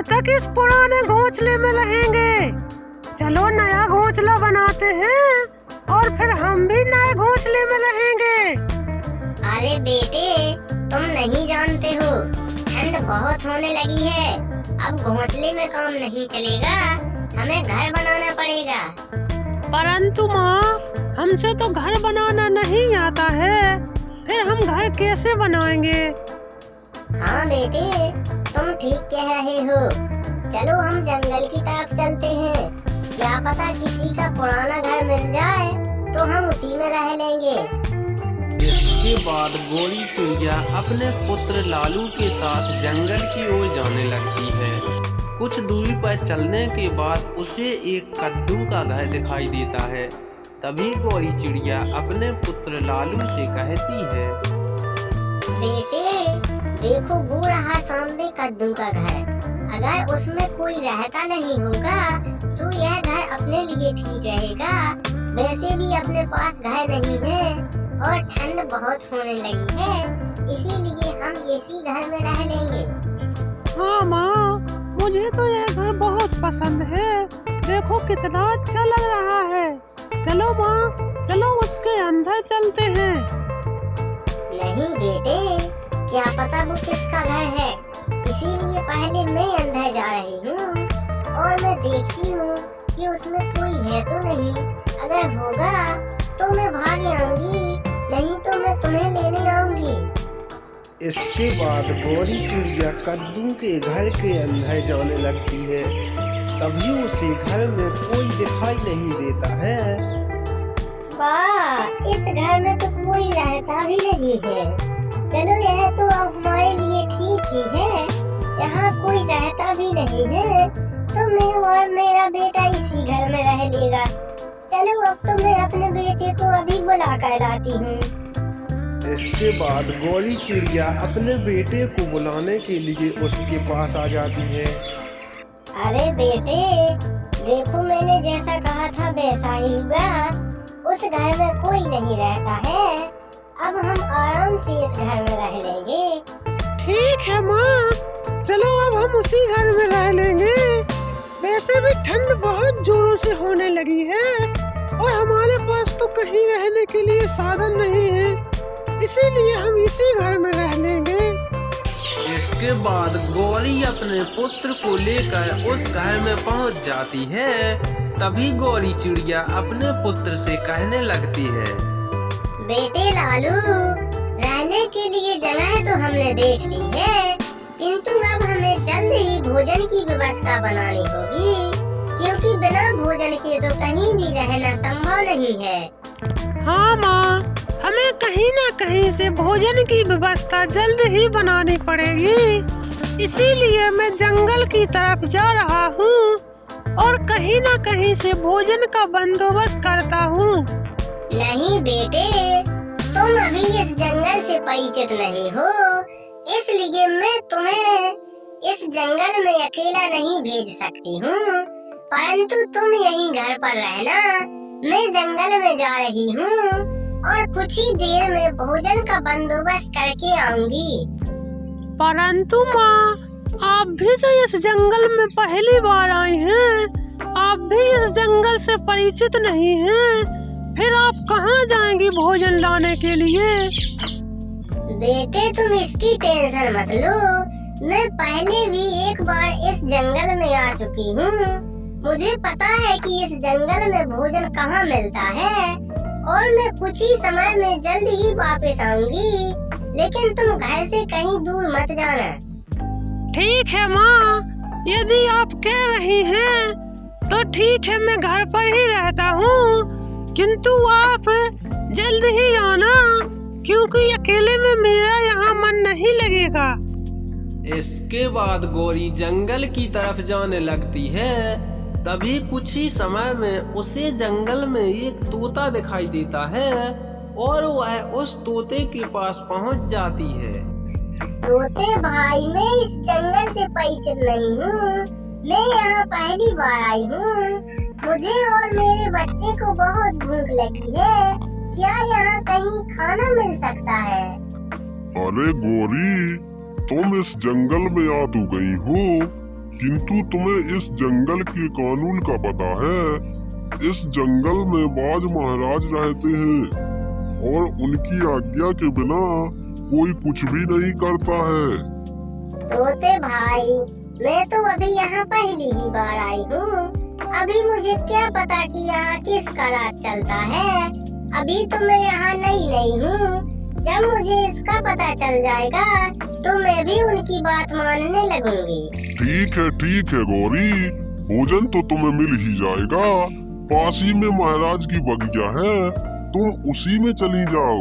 तक इस पुराने घोंसले में रहेंगे। चलो नया घोंसला बनाते हैं और फिर हम भी नए घोंसले में रहेंगे। अरे बेटे, तुम नहीं जानते हो, ठंड बहुत होने लगी है। अब घोंसले में काम नहीं चलेगा, हमें घर बनाना पड़ेगा। परंतु माँ, हमसे तो घर बनाना नहीं आता है, फिर हम घर कैसे बनाएंगे? हाँ बेटे, तुम ठीक कह रहे हो। चलो हम जंगल की तरफ चलते हैं, क्या पता किसी का पुराना घर मिल जाए तो हम उसी में रह लेंगे। इसके बाद गोरी चिड़िया अपने पुत्र लालू के साथ जंगल की ओर जाने लगती है। कुछ दूरी पर चलने के बाद उसे एक कद्दू का घर दिखाई देता है। तभी गोरी चिड़िया अपने पुत्र लालू से कहती है, बेटे देखो, वो रहा सामने कद्दू का घर। अगर उसमें कोई रहता नहीं होगा तो यह घर अपने लिए ठीक रहेगा। वैसे भी अपने पास घर नहीं है और ठंड बहुत होने लगी है, इसीलिए हम इसी घर में रह लेंगे। हाँ माँ, मुझे तो यह घर बहुत पसंद है। देखो कितना अच्छा लग रहा है। चलो माँ, चलो उसके अंदर चलते हैं। नहीं बेटे, क्या पता वो किसका घर है, इसीलिए पहले मैं अंदर जा रही हूँ और मैं देखती हूँ कि उसमें कोई है तो नहीं। अगर होगा तो मैं भाग आऊंगी, नहीं तो मैं तुम्हें लेने आऊंगी। इसके बाद गोरी चिड़िया कद्दू के घर के अंदर जाने लगती है। तभी उसे घर में कोई दिखाई नहीं देता है। वाह, इस घर में तो कोई रहता भी नहीं है। चलो यह तो अब हमारे लिए ठीक ही है, यहाँ कोई रहता भी नहीं है तो मैं और मेरा बेटा इसी घर में रह लेगा। चलो अब तो मैं अपने बेटे को अभी बुला कर लाती हूँ। इसके बाद गोरी चिड़िया अपने बेटे को बुलाने के लिए उसके पास आ जाती है। अरे बेटे, देखो मैंने जैसा कहा था वैसा ही हुआ। उस घर में कोई नहीं रहता है, अब हम आराम से इस घर में रह लेंगे। ठीक है माँ, चलो अब हम उसी घर में रह लेंगे। वैसे भी ठंड बहुत जोरों से होने लगी है और हमारे पास तो कहीं रहने के लिए साधन नहीं है, इसीलिए हम इसी घर में रह लेंगे। इसके बाद गोरी अपने पुत्र को लेकर उस घर में पहुंच जाती है। तभी गोरी चिड़िया अपने पुत्र से कहने लगती है, बेटे लालू, रहने के लिए जगह तो हमने देख ली है, किंतु अब हमें जल्द ही भोजन की व्यवस्था बनानी होगी, क्योंकि बिना भोजन के तो कहीं भी रहना संभव नहीं है। हाँ माँ, हमें कहीं न कहीं से भोजन की व्यवस्था जल्द ही बनानी पड़ेगी, इसीलिए मैं जंगल की तरफ जा रहा हूँ और कहीं न कहीं से भोजन का बंदोबस्त करता हूँ। नहीं बेटे, तुम अभी इस जंगल से परिचित नहीं हो, इसलिए मैं तुम्हें इस जंगल में अकेला नहीं भेज सकती हूँ, परंतु तुम यहीं घर पर रहना। मैं जंगल में जा रही हूँ और कुछ ही देर में भोजन का बंदोबस्त करके आऊंगी। परंतु माँ, आप भी तो इस जंगल में पहली बार आई हैं, आप भी इस जंगल से परिचित नहीं हैं, फिर आप कहाँ जाएंगी भोजन लाने के लिए? बेटे तुम इसकी टेंशन मत लो, मैं पहले भी एक बार इस जंगल में आ चुकी हूँ। मुझे पता है कि इस जंगल में भोजन कहाँ मिलता है और मैं कुछ ही समय में जल्द ही वापस आऊंगी, लेकिन तुम घर से कहीं दूर मत जाना। ठीक है माँ, यदि आप कह रही हैं तो ठीक है, मैं घर पर ही रहता हूँ, किंतु आप जल्द ही आना, क्योंकि अकेले में मेरा यहाँ मन नहीं लगेगा। इसके बाद गोरी जंगल की तरफ जाने लगती है। तभी कुछ ही समय में उसे जंगल में एक तोता दिखाई देता है और वह उस तोते के पास पहुंच जाती है। तोते भाई, मैं इस जंगल से परिचित नहीं हूँ, मैं यहाँ पहली बार आई हूँ। मुझे और मेरे बच्चे को बहुत भूख लगी है, क्या यहाँ कहीं खाना मिल सकता है? अरे गोरी, तुम इस जंगल में आ तो गई हो, किंतु तुम्हें इस जंगल के कानून का पता है? इस जंगल में बाज महाराज रहते हैं और उनकी आज्ञा के बिना कोई कुछ भी नहीं करता है। तोते भाई, मैं तो अभी यहाँ पहली ही बार आई हूँ। अभी मुझे क्या पता कि यहाँ किसका राज चलता है। अभी तो मैं यहाँ नई हूँ। जब मुझे इसका पता चल जाएगा तो मैं भी उनकी बात मानने लगूंगी। ठीक है गौरी, भोजन तो तुम्हें मिल ही जाएगा। पास ही में महाराज की बगिया है, तुम उसी में चली जाओ।